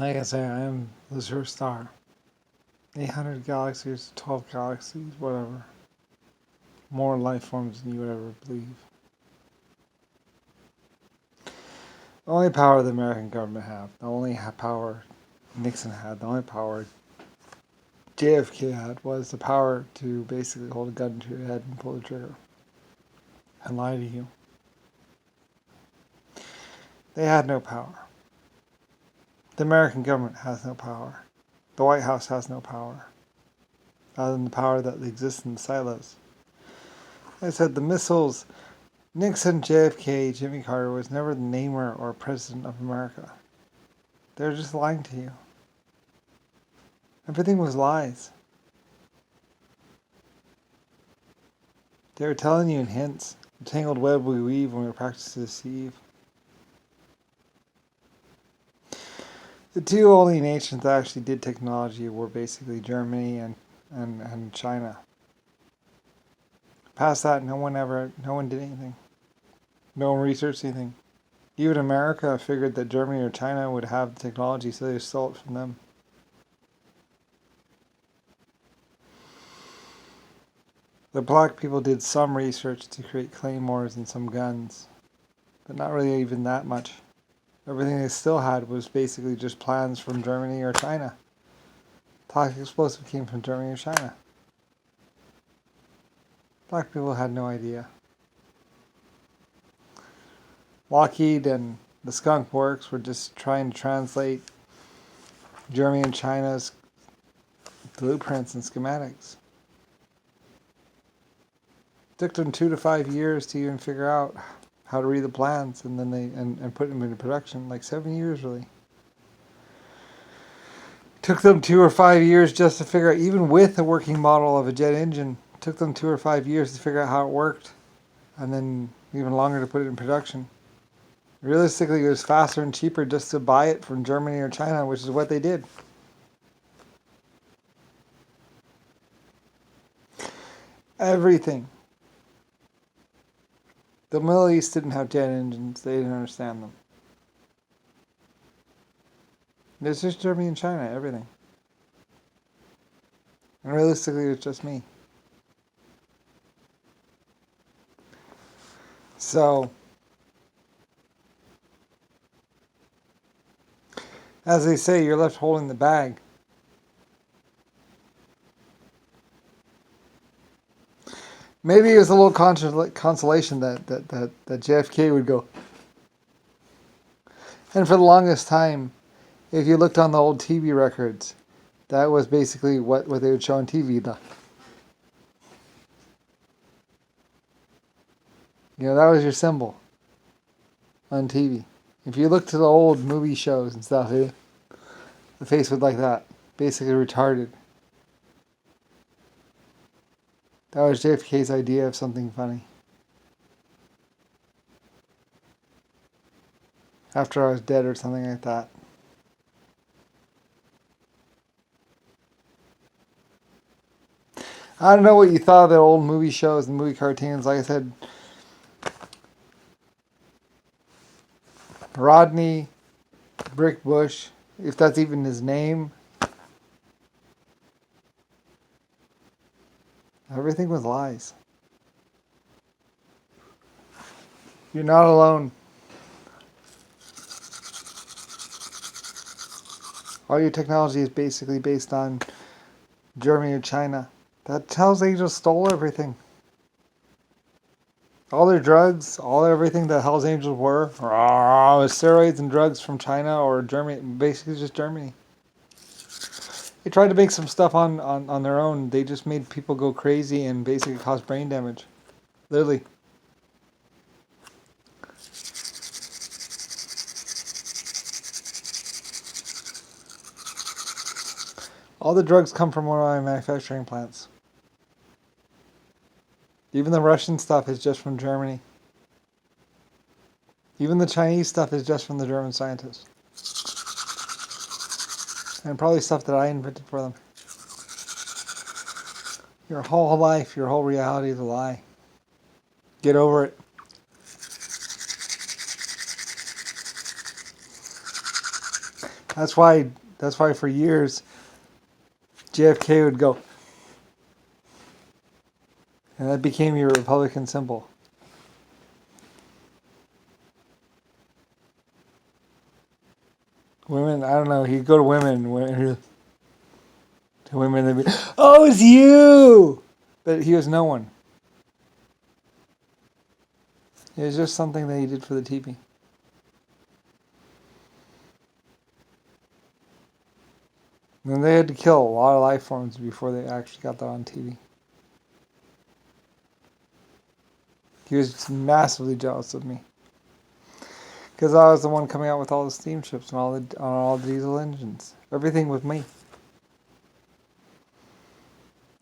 Like I say, I am the sure star. 800 galaxies, 12 galaxies, whatever. More life forms than you would ever believe. The only power the American government had, the only power Nixon had, the only power JFK had was the power to basically hold a gun to your head and pull the trigger and lie to you. They had no power. The American government has no power. The White House has no power, other than the power that exists in the silos. Like I said, the missiles, Nixon, JFK, Jimmy Carter was never the namer or president of America. They were just lying to you. Everything was lies. They were telling you in hints. The tangled web we weave when we practice to deceive. The two only nations that actually did technology were basically Germany and China. Past that, no one did anything. No one researched anything. Even America figured that Germany or China would have the technology, so they stole it from them. The black people did some research to create claymores and some guns, but not really even that much. Everything they still had was basically just plans from Germany or China. Toxic explosive came from Germany or China. Black people had no idea. Lockheed and the Skunk Works were just trying to translate Germany and China's blueprints and schematics. It took them 2 to 5 years to even figure out how to read the plans and then and put them into production. Like 7 years, really. It took them 2 or 5 years just to figure out, even with a working model of a jet engine, it took them 2 or 5 years to figure out how it worked, and then even longer to put it in production. Realistically, it was faster and cheaper just to buy it from Germany or China, which is what they did. Everything. The Middle East didn't have jet engines. They didn't understand them. It's just Germany and China, everything. And realistically, it's just me. So, as they say, you're left holding the bag. Maybe it was a little consolation that JFK would go. And for the longest time, if you looked on the old TV records, that was basically what they would show on TV. That was your symbol on TV. If you look to the old movie shows and stuff, the face would like that, basically retarded. That was JFK's idea of something funny. After I was dead or something like that. I don't know what you thought of the old movie shows and movie cartoons. Like I said, Rodney, Rick Bush, if that's even his name. Everything was lies. You're not alone. All your technology is basically based on Germany or China. That tells they just stole everything. All their drugs, everything that Hell's Angels were steroids and drugs from China or Germany, basically just Germany. They tried to make some stuff on their own. They just made people go crazy and basically caused brain damage. Literally. All the drugs come from one of my manufacturing plants. Even the Russian stuff is just from Germany. Even the Chinese stuff is just from the German scientists. And probably stuff that I invented for them. Your whole life, your whole reality is a lie. Get over it. That's why for years JFK would go, and that became your Republican symbol. Women, I don't know. He'd go to women, they'd be, oh, it's you! But he was no one. It was just something that he did for the TV. And they had to kill a lot of life forms before they actually got that on TV. He was massively jealous of me. Because I was the one coming out with all the steamships and all the diesel engines. Everything with me.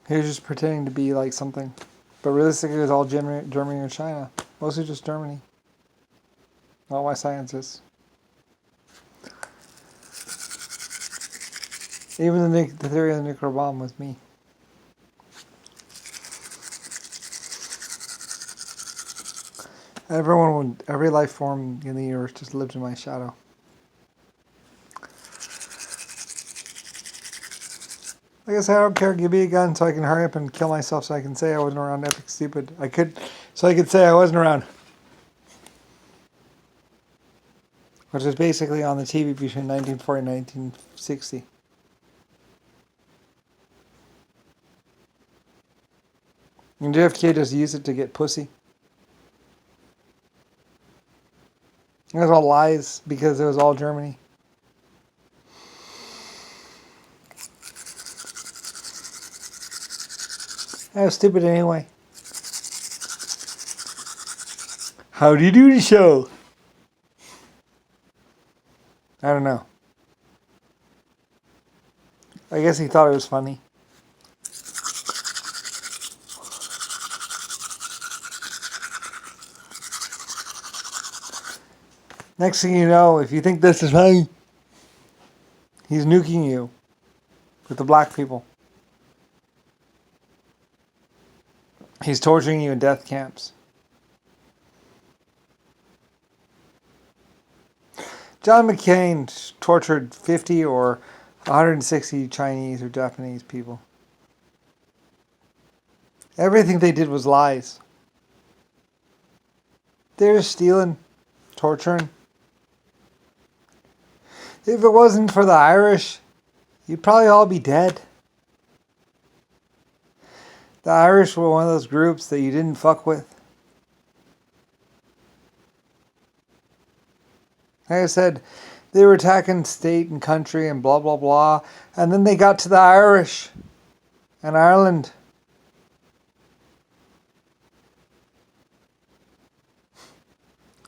He was just pretending to be like something. But realistically, it was all Germany or China. Mostly just Germany. Not my scientists. Even the theory of the nuclear bomb was me. Every life form in the universe just lived in my shadow. Like I said, I don't care. Give me a gun so I can hurry up and kill myself so I can say I wasn't around. Epic stupid. So I could say I wasn't around. Which was basically on the TV between 1940 and 1960. And JFK just used it to get pussy. It was all lies because it was all Germany. That was stupid anyway. How do you do the show? I don't know. I guess he thought it was funny. Next thing you know, if you think this is funny, he's nuking you with the black people. He's torturing you in death camps. John McCain tortured 50 or 160 Chinese or Japanese people. Everything they did was lies. They were stealing, torturing. If it wasn't for the Irish, you'd probably all be dead. The Irish were one of those groups that you didn't fuck with. Like I said, they were attacking state and country and blah, blah, blah. And then they got to the Irish and Ireland.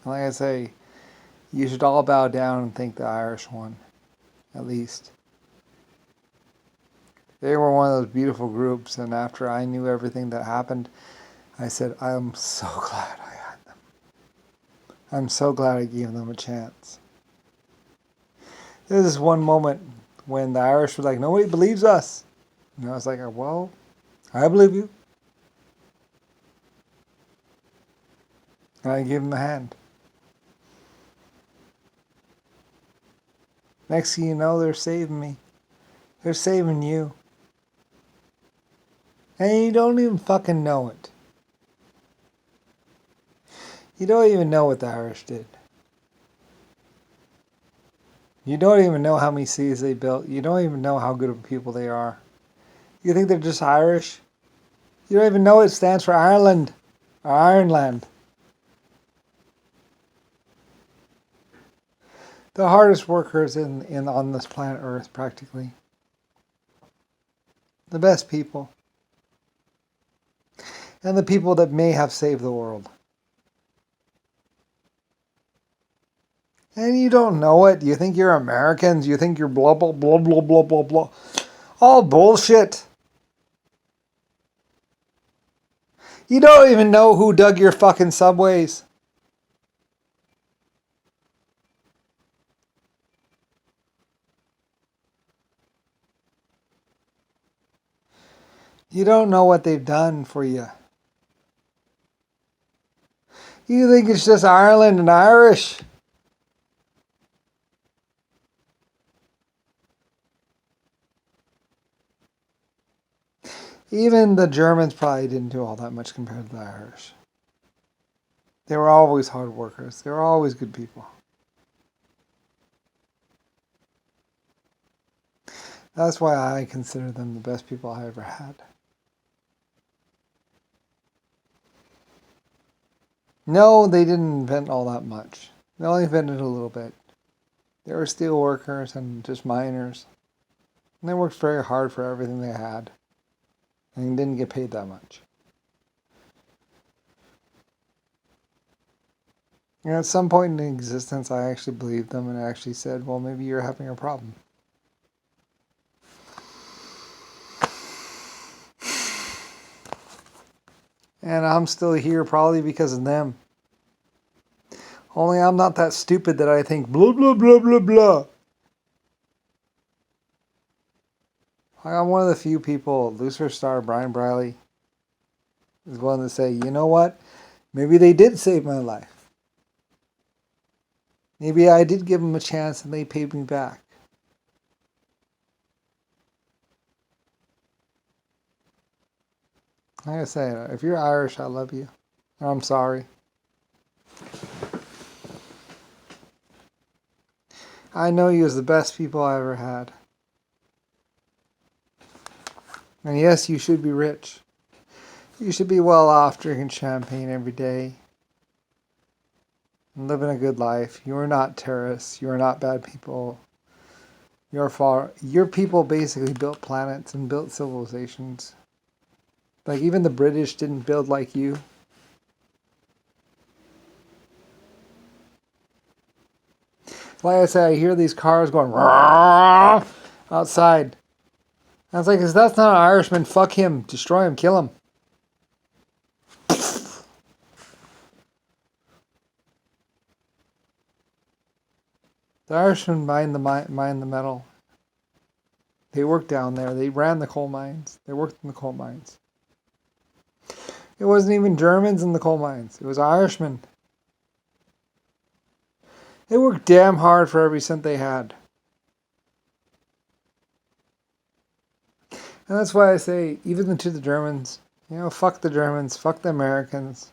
Like I say, you should all bow down and thank the Irish won, at least. They were one of those beautiful groups, and after I knew everything that happened, I said, I am so glad I had them. I'm so glad I gave them a chance. There was this one moment when the Irish were like, nobody believes us. And I was like, well, I believe you. And I gave them a hand. Next thing you know, they're saving me. They're saving you. And you don't even fucking know it. You don't even know what the Irish did. You don't even know how many cities they built. You don't even know how good of people they are. You think they're just Irish? You don't even know it stands for Ireland or Ireland. The hardest workers on this planet Earth, practically. The best people. And the people that may have saved the world. And you don't know it. You think you're Americans. You think you're blah, blah, blah, blah, blah, blah, blah. All bullshit. You don't even know who dug your fucking subways. You don't know what they've done for you. You think it's just Ireland and Irish. Even the Germans probably didn't do all that much compared to the Irish. They were always hard workers. They were always good people. That's why I consider them the best people I ever had. No, they didn't invent all that much. They only invented a little bit. They were steel workers and just miners. And they worked very hard for everything they had. And didn't get paid that much. And at some point in existence, I actually believed them and I actually said, well, maybe you're having a problem. And I'm still here probably because of them. Only I'm not that stupid that I think blah, blah, blah, blah, blah. I'm one of the few people, Lucifer Star, Brian Briley, is willing to say, you know what? Maybe they did save my life. Maybe I did give them a chance and they paid me back. Like I say, if you're Irish, I love you. I'm sorry. I know you as the best people I ever had. And yes, you should be rich. You should be well off drinking champagne every day. And living a good life. You are not terrorists. You are not bad people. Your people basically built planets and built civilizations. Like even the British didn't build like you. Like I said, I hear these cars going outside. I was like, if that's not an Irishman, fuck him. Destroy him. Kill him. The Irishmen mined the metal. They worked down there. They ran the coal mines. They worked in the coal mines. It wasn't even Germans in the coal mines. It was Irishmen. They worked damn hard for every cent they had. And that's why I say, even to the Germans, fuck the Germans, fuck the Americans.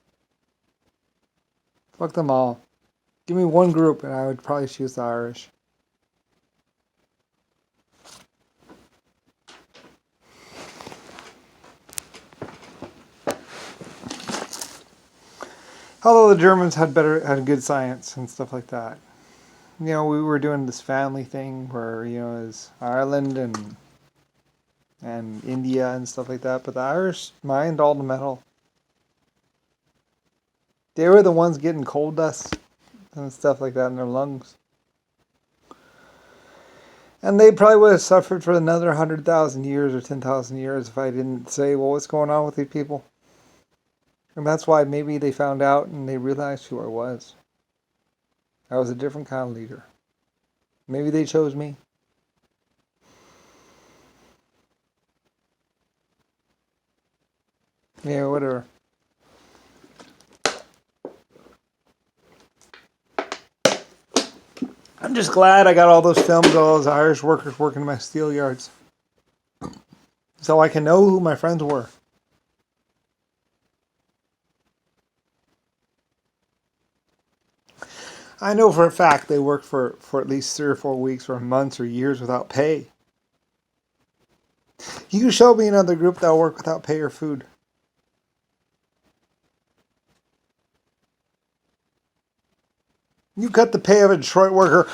Fuck them all. Give me one group and I would probably choose the Irish. Although the Germans had good science and stuff like that. We were doing this family thing where, it's Ireland and India and stuff like that. But the Irish mined all the metal. They were the ones getting coal dust and stuff like that in their lungs. And they probably would have suffered for another 100,000 years or 10,000 years if I didn't say, well, what's going on with these people? And that's why maybe they found out and they realized who I was. I was a different kind of leader. Maybe they chose me. Yeah, whatever. I'm just glad I got all those films of all those Irish workers working in my steel yards. So I can know who my friends were. I know for a fact they worked for at least 3 or 4 weeks or months or years without pay. You can show me another group that will work without pay or food. You cut the pay of a Detroit worker.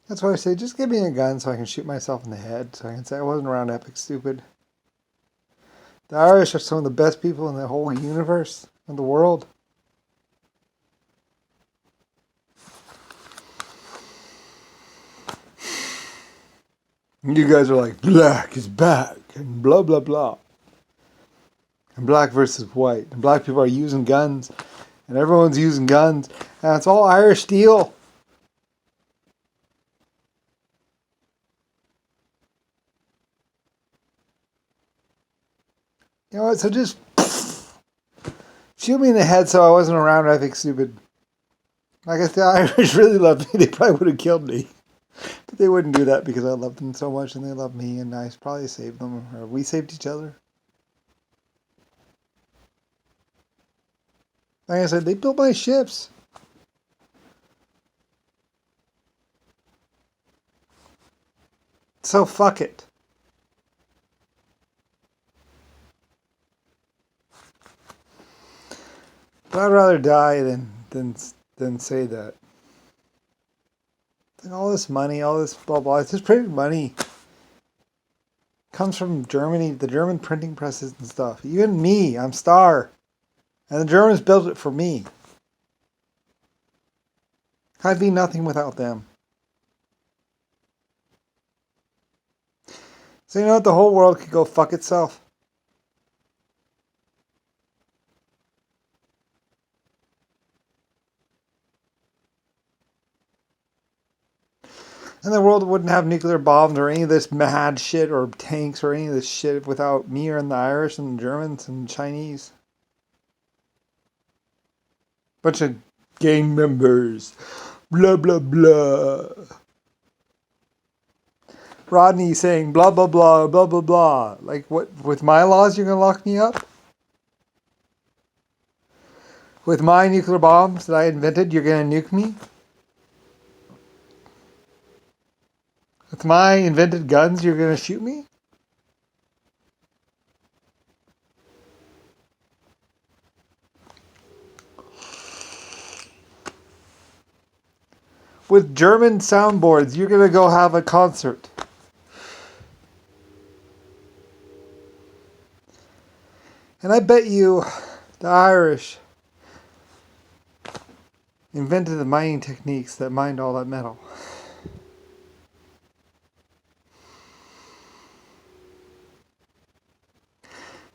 That's why I say, just give me a gun so I can shoot myself in the head. So I can say I wasn't around epic stupid. The Irish are some of the best people in the whole universe and the world. You guys are like, black is back and blah, blah, blah. And black versus white. And black people are using guns. And everyone's using guns. And it's all Irish steel. You know what? So just shoot me in the head so I wasn't around epic stupid. Like if the Irish really loved me, they probably would have killed me. But they wouldn't do that because I love them so much and they love me, and I probably saved them, or we saved each other. Like I said, they built my ships. So fuck it. But I'd rather die than say that. Like all this money, all this blah blah, it's just printed money. Comes from Germany, the German printing presses and stuff. Even me, I'm Star. And the Germans built it for me. I'd be nothing without them. So you know what? The whole world could go fuck itself. And the world wouldn't have nuclear bombs or any of this mad shit or tanks or any of this shit without me and the Irish and the Germans and Chinese. Bunch of gang members. Blah, blah, blah. Rodney saying blah, blah, blah, blah, blah, blah. Like, what? With my laws, you're going to lock me up? With my nuclear bombs that I invented, you're going to nuke me? With my invented guns, you're going to shoot me? With German soundboards, you're going to go have a concert. And I bet you the Irish invented the mining techniques that mined all that metal.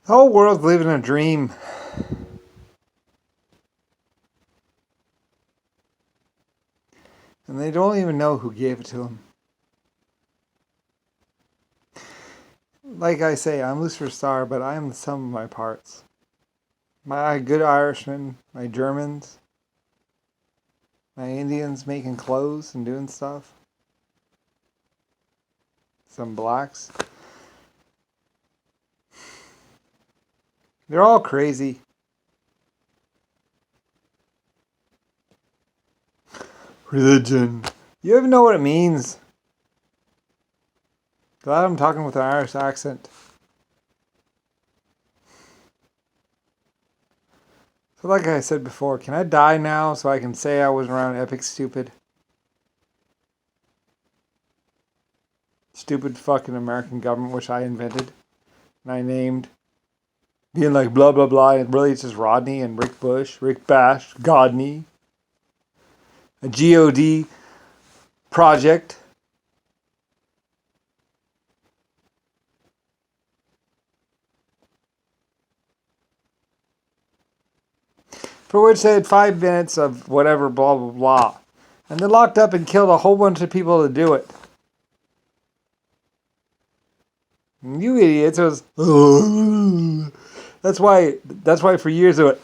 The whole world's living a dream. And they don't even know who gave it to them. Like I say, I'm Lucifer Star, but I am the sum of my parts. My good Irishmen, my Germans, my Indians making clothes and doing stuff. Some blacks. They're all crazy. Religion. You even know what it means? Glad I'm talking with an Irish accent. So like I said before, can I die now so I can say I was around epic stupid? Stupid fucking American government which I invented. And I named. Being like blah blah blah, and really it's just Rodney and Rick Bush, Rick Bash, Godney. A GOD project. For which they had 5 minutes of whatever, blah, blah, blah. And they locked up and killed a whole bunch of people to do it. And you idiots, it was... That's why for years it went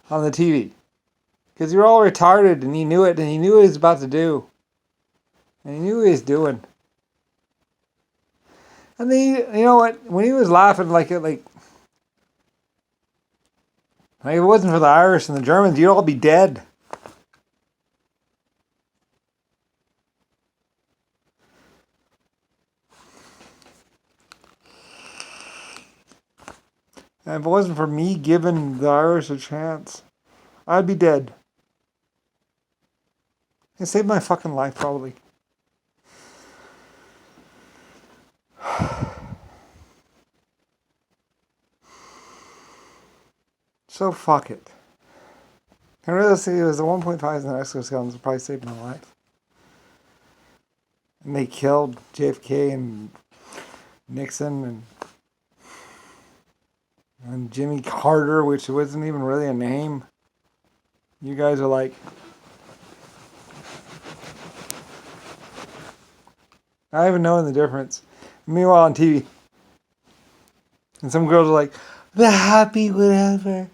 on the TV. Because you're all retarded, and he knew it, and he knew what he was about to do. And he knew what he was doing. And then, you know what? When he was laughing like if it wasn't for the Irish and the Germans, you'd all be dead. And if it wasn't for me giving the Irish a chance, I'd be dead. It saved my fucking life, probably. So fuck it. And realistically, it was the 1.5s and the exoskeletons that probably saved my life. And they killed JFK and Nixon and Jimmy Carter, which wasn't even really a name. You guys are like... I haven't known the difference. Meanwhile on TV, and some girls are like, the happy whatever,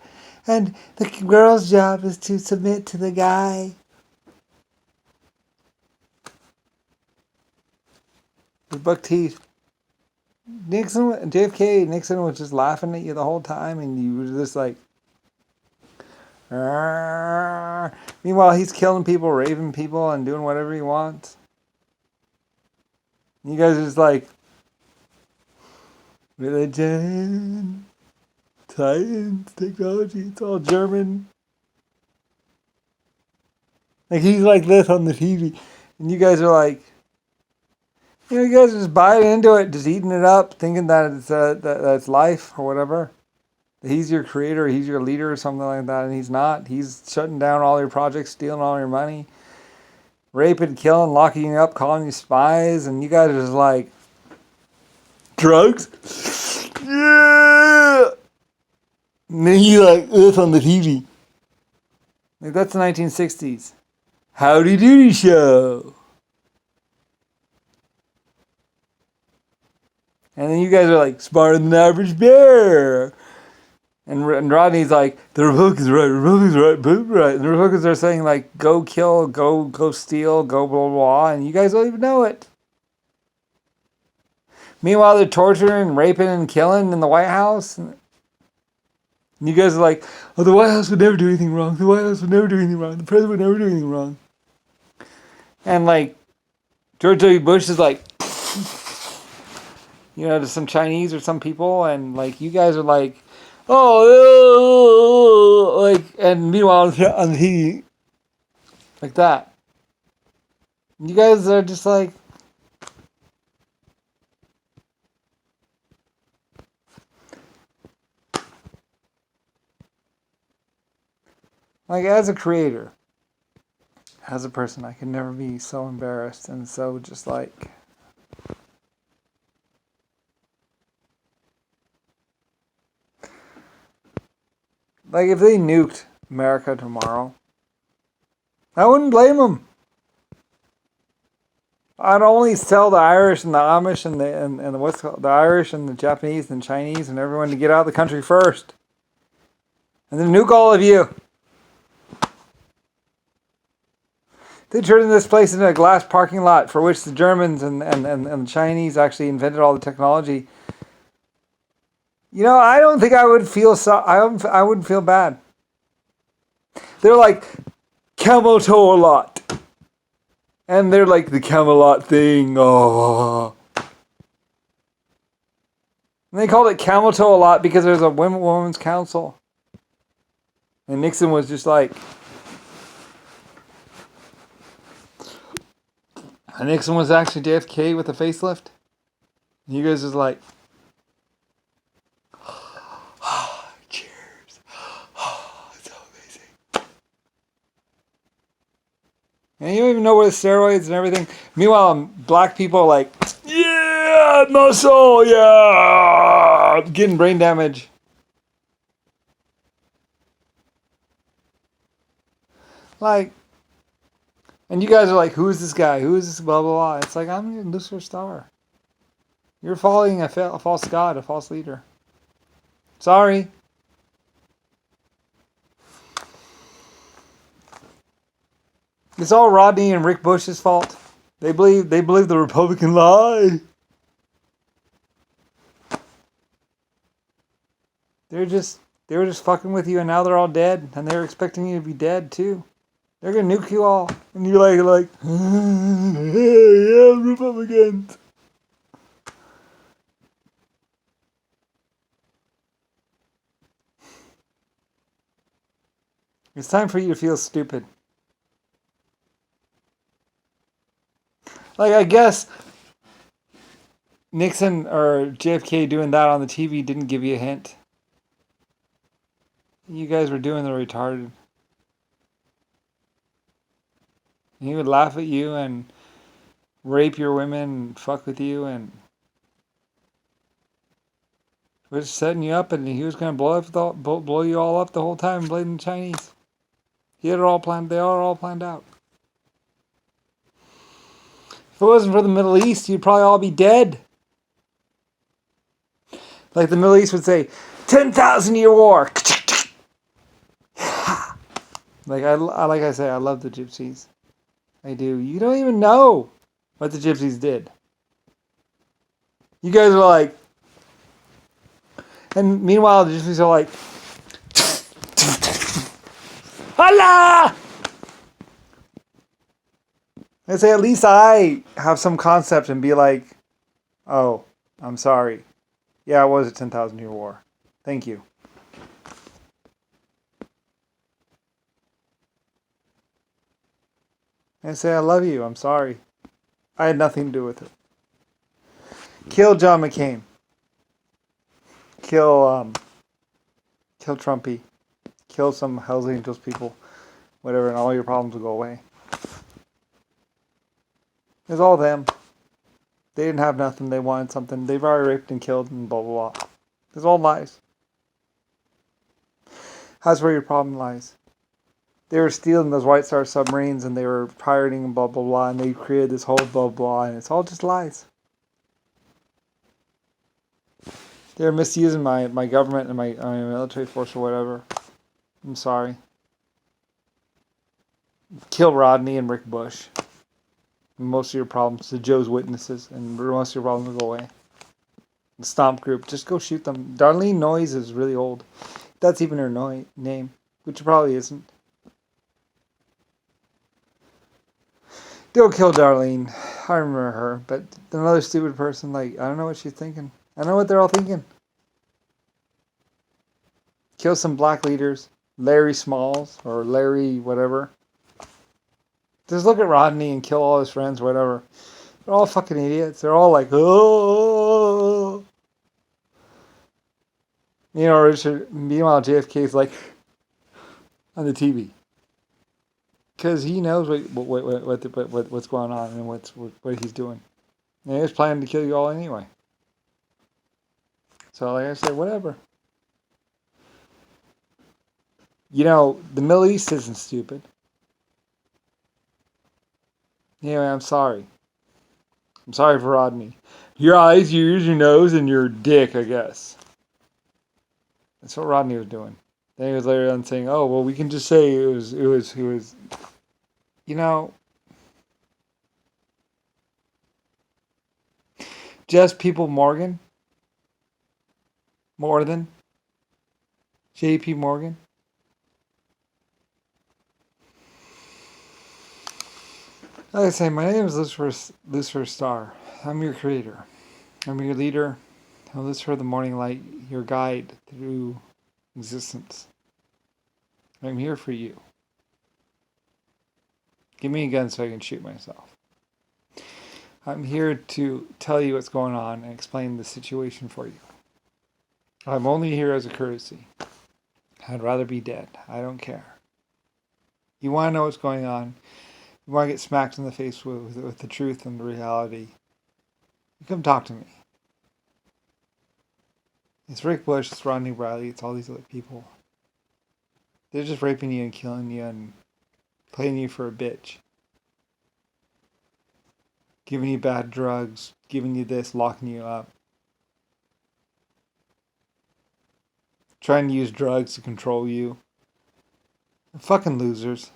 and the girl's job is to submit to the guy. with buck teeth. Nixon was just laughing at you the whole time, and you were just like, "Arr." Meanwhile, he's killing people, raping people, and doing whatever he wants. And you guys are just like, religion, science, technology, it's all German. Like, he's like this on the TV. And you guys are like, you guys are just buying into it, just eating it up, thinking that it's life or whatever. That he's your creator, he's your leader or something like that, and he's not. He's shutting down all your projects, stealing all your money, raping, killing, locking you up, calling you spies, and you guys are just like, drugs? Yeah! And then you like this on the TV. Like, that's the 1960s. Howdy Doody Show. And then you guys are like, smarter than the average bear. And Rodney's like, the Republicans are right, boom, right. And the Republicans are saying like, go kill, go steal, go blah, blah, blah. And you guys don't even know it. Meanwhile, they're torturing, raping, and killing in the White House. And you guys are like, oh, the White House would never do anything wrong. The White House would never do anything wrong. The president would never do anything wrong. And like, George W. Bush is like, to some Chinese or some people. And like, you guys are like, oh, like, and meanwhile on the TV, like that. You guys are just like, as a creator, as a person, I can never be so embarrassed and so just like, if they nuked America tomorrow, I wouldn't blame them. I'd only tell the Irish and the Amish and the Irish and the Japanese and Chinese and everyone to get out of the country first, and then nuke all of you. They turned this place into a glass parking lot for which the Germans and the Chinese actually invented all the technology. I don't think I would feel I wouldn't feel bad. They're like Camelot, and they're like the Camelot thing. Oh, and they called it Camelot a lot because there's a women's council, and Nixon was just like. And Nixon was actually JFK with a facelift. And you guys was like, cheers. It's so amazing. And you don't even know where the steroids and everything. Meanwhile, black people are like, yeah, muscle, yeah, getting brain damage. Like, and you guys are like, who is this guy? Who is this blah, blah, blah. It's like, I'm a Lucifer Star. You're following a false god, a false leader. Sorry. It's all Rodney and Rick Bush's fault. They believe the Republican lie. They were just fucking with you, and now they're all dead, and they're expecting you to be dead too. They're gonna nuke you all, and you're like, yeah, Republicans. It's time for you to feel stupid. Like, I guess Nixon or JFK doing that on the TV didn't give you a hint. You guys were doing the retarded. He would laugh at you and rape your women and fuck with you and was setting you up, and he was going to blow you all up the whole time, blaming the Chinese. He had it all planned. They are all planned out. If it wasn't for the Middle East, you'd probably all be dead. Like the Middle East would say, 10,000-year war. Like I say, I love the gypsies. I do. You don't even know what the gypsies did. You guys are like, and meanwhile, the Gypsies are like, Allah! I say, at least I have some concept and be like, oh, I'm sorry. Yeah, it was a 10,000 year war. Thank you. I say, I love you. I'm sorry. I had nothing to do with it. Kill John McCain. Kill Trumpy. Kill some Hells Angels people. Whatever, and all your problems will go away. It's all them. They didn't have nothing. They wanted something. They've already raped and killed and blah, blah, blah. It's all lies. That's where your problem lies. They were stealing those White Star submarines and they were pirating and blah, blah, blah. And they created this whole blah, blah. And it's all just lies. They're misusing my government and my military force or whatever. I'm sorry. Kill Rodney and Rick Bush. Most of your problems, the Joe's Witnesses, and most of your problems will go away. The Stomp Group, just go shoot them. Darlene Noyes is really old. That's even her name, which it probably isn't. Go kill Darlene. I remember her, but another stupid person, like, I don't know what she's thinking. I know what they're all thinking. Kill some black leaders. Larry Smalls, or Larry whatever. Just look at Rodney and kill all his friends, whatever. They're all fucking idiots. They're all like, oh. You know, Richard, meanwhile, JFK's like, on the TV. Because he knows what's going on and what he's doing. And he was planning to kill you all anyway. So, like I said, whatever. You know, the Middle East isn't stupid. Anyway, I'm sorry. I'm sorry for Rodney. Your eyes, your ears, your nose, and your dick, I guess. That's what Rodney was doing. Then he was later on saying, oh, well, we can just say it was, you know, just people Morgan, more than J.P. Morgan. Like I say, my name is Lucifer Star. I'm your creator. I'm your leader. I'm Lucifer the Morning Light, your guide through existence. I'm here for you. Give me a gun so I can shoot myself. I'm here to tell you what's going on and explain the situation for you. I'm only here as a courtesy. I'd rather be dead. I don't care. You want to know what's going on? You want to get smacked in the face with the truth and the reality? You come talk to me. It's Rick Bush, it's Rodney Riley, it's all these other people. They're just raping you and killing you and playing you for a bitch. Giving you bad drugs, giving you this, locking you up. Trying to use drugs to control you. They're fucking losers.